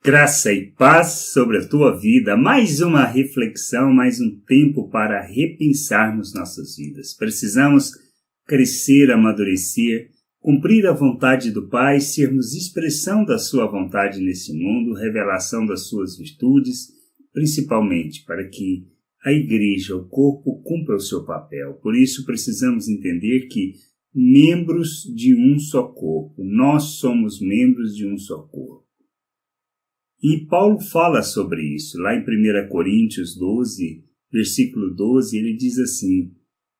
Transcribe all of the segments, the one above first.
Graça e paz sobre a tua vida, mais uma reflexão, mais um tempo para repensarmos nossas vidas. Precisamos crescer, amadurecer, cumprir a vontade do Pai, sermos expressão da sua vontade nesse mundo, revelação das suas virtudes, principalmente para que a igreja, o corpo, cumpra o seu papel. Por isso precisamos entender que membros de um só corpo, nós somos membros de um só corpo. E Paulo fala sobre isso, lá em 1 Coríntios 12, versículo 12, ele diz assim: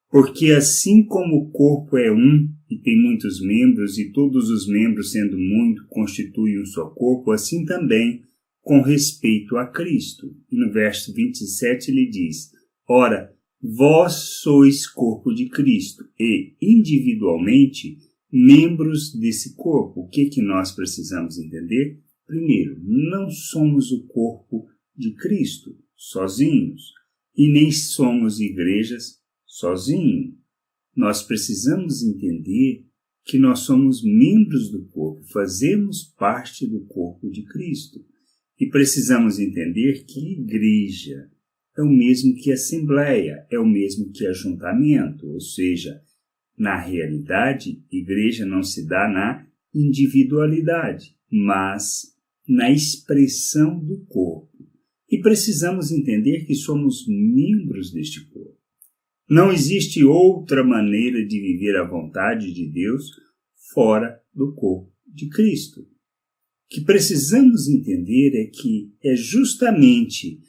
porque assim como o corpo é um e tem muitos membros, e todos os membros, sendo muito, constituem um só corpo, assim também com respeito a Cristo. E no verso 27 ele diz: ora, vós sois corpo de Cristo, e individualmente membros desse corpo. O que nós precisamos entender? Primeiro, não somos o corpo de Cristo sozinhos e nem somos igrejas sozinhos. Nós precisamos entender que nós somos membros do corpo, fazemos parte do corpo de Cristo. E precisamos entender que igreja é o mesmo que assembleia, é o mesmo que ajuntamento, ou seja, na realidade, igreja não se dá na individualidade, mas na expressão do corpo. E precisamos entender que somos membros deste corpo. Não existe outra maneira de viver a vontade de Deus fora do corpo de Cristo. O que precisamos entender é que é justamente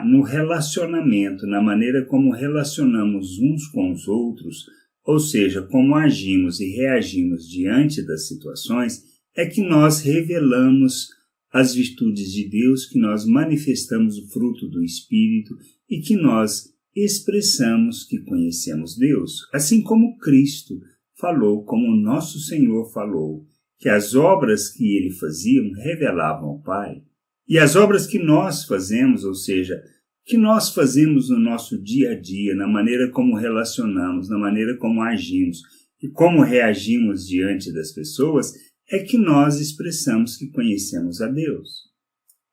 no relacionamento, na maneira como relacionamos uns com os outros, ou seja, como agimos e reagimos diante das situações, é que nós revelamos as virtudes de Deus, que nós manifestamos o fruto do Espírito e que nós expressamos que conhecemos Deus. Assim como Cristo falou, como o nosso Senhor falou, que as obras que ele fazia revelavam ao Pai. E as obras que nós fazemos, ou seja, que nós fazemos no nosso dia a dia, na maneira como relacionamos, na maneira como agimos e como reagimos diante das pessoas, é que nós expressamos que conhecemos a Deus.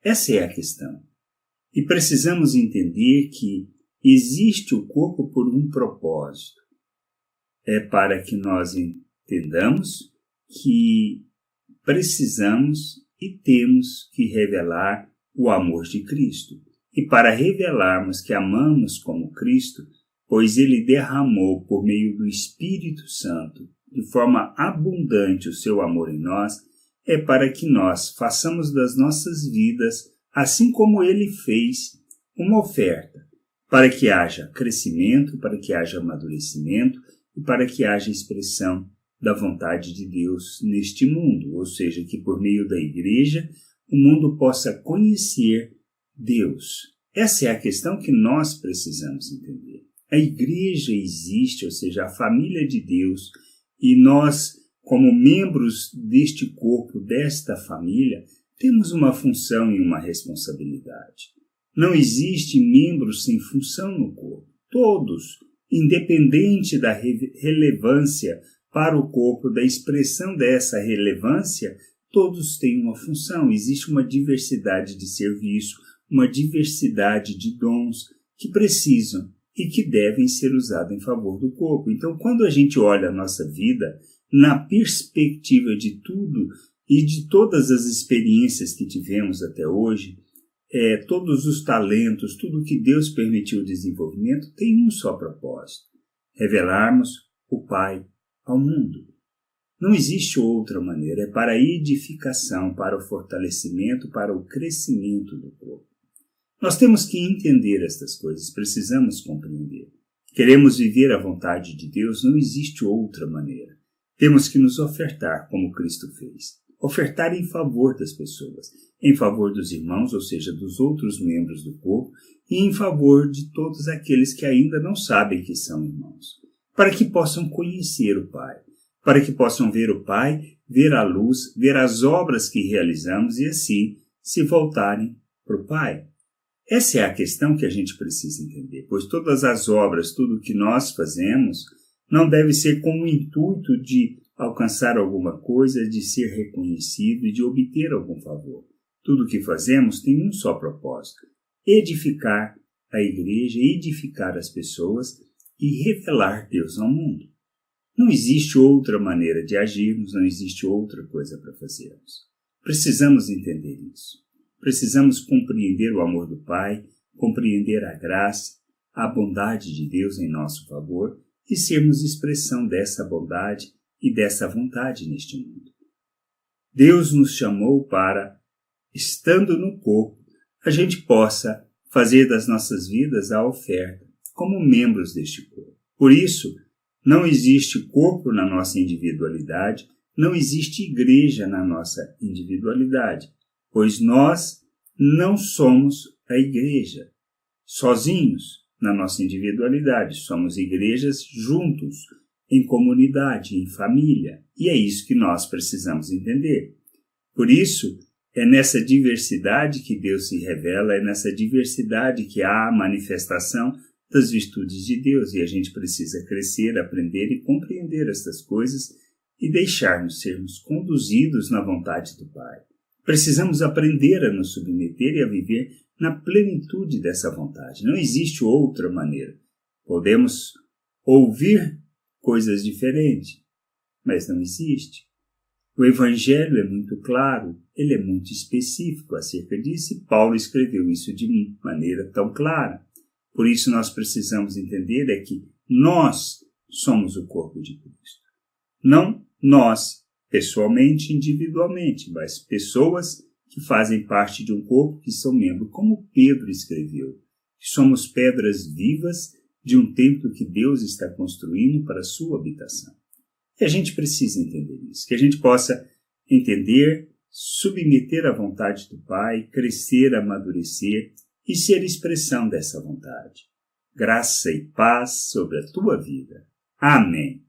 Essa é a questão. E precisamos entender que existe o corpo por um propósito. É para que nós entendamos que precisamos e temos que revelar o amor de Cristo. E para revelarmos que amamos como Cristo, pois Ele derramou por meio do Espírito Santo de forma abundante o seu amor em nós, é para que nós façamos das nossas vidas, assim como Ele fez, uma oferta, para que haja crescimento, para que haja amadurecimento e para que haja expressão da vontade de Deus neste mundo, ou seja, que por meio da igreja o mundo possa conhecer Deus. Essa é a questão que nós precisamos entender. A igreja existe, ou seja, a família de Deus, e nós, como membros deste corpo, desta família, temos uma função e uma responsabilidade. Não existe membro sem função no corpo. Todos, independente da relevância para o corpo, da expressão dessa relevância, todos têm uma função. Existe uma diversidade de serviço, uma diversidade de dons que precisam e que devem ser usados em favor do corpo. Então, quando a gente olha a nossa vida na perspectiva de tudo e de todas as experiências que tivemos até hoje, todos os talentos, tudo que Deus permitiu o desenvolvimento, tem um só propósito: revelarmos o Pai ao mundo. Não existe outra maneira, é para a edificação, para o fortalecimento, para o crescimento do corpo. Nós temos que entender estas coisas, precisamos compreender. Queremos viver a vontade de Deus, não existe outra maneira. Temos que nos ofertar como Cristo fez. Ofertar em favor das pessoas, em favor dos irmãos, ou seja, dos outros membros do corpo, e em favor de todos aqueles que ainda não sabem que são irmãos, para que possam conhecer o Pai, para que possam ver o Pai, ver a luz, ver as obras que realizamos e assim se voltarem para o Pai. Essa é a questão que a gente precisa entender, pois todas as obras, tudo que nós fazemos, não deve ser com o intuito de alcançar alguma coisa, de ser reconhecido e de obter algum favor. Tudo o que fazemos tem um só propósito: edificar a igreja, edificar as pessoas e revelar Deus ao mundo. Não existe outra maneira de agirmos, não existe outra coisa para fazermos. Precisamos entender isso. Precisamos compreender o amor do Pai, compreender a graça, a bondade de Deus em nosso favor e sermos expressão dessa bondade e dessa vontade neste mundo. Deus nos chamou para, estando no corpo, a gente possa fazer das nossas vidas a oferta como membros deste corpo. Por isso, não existe corpo na nossa individualidade, não existe igreja na nossa individualidade, pois nós não somos a igreja sozinhos na nossa individualidade, somos igrejas juntos, em comunidade, em família, e é isso que nós precisamos entender. Por isso, é nessa diversidade que Deus se revela, é nessa diversidade que há a manifestação das virtudes de Deus, e a gente precisa crescer, aprender e compreender estas coisas e deixar-nos sermos conduzidos na vontade do Pai. Precisamos aprender a nos submeter e a viver na plenitude dessa vontade. Não existe outra maneira. Podemos ouvir coisas diferentes, mas não existe. O Evangelho é muito claro, ele é muito específico acerca disso, e Paulo escreveu isso de maneira tão clara. Por isso nós precisamos entender é que nós somos o corpo de Cristo. Não nós, pessoalmente, individualmente, mas pessoas que fazem parte de um corpo, que são membros, como Pedro escreveu, que somos pedras vivas de um templo que Deus está construindo para a sua habitação. E a gente precisa entender isso, que a gente possa entender, submeter à vontade do Pai, crescer, amadurecer e ser expressão dessa vontade. Graça e paz sobre a tua vida. Amém.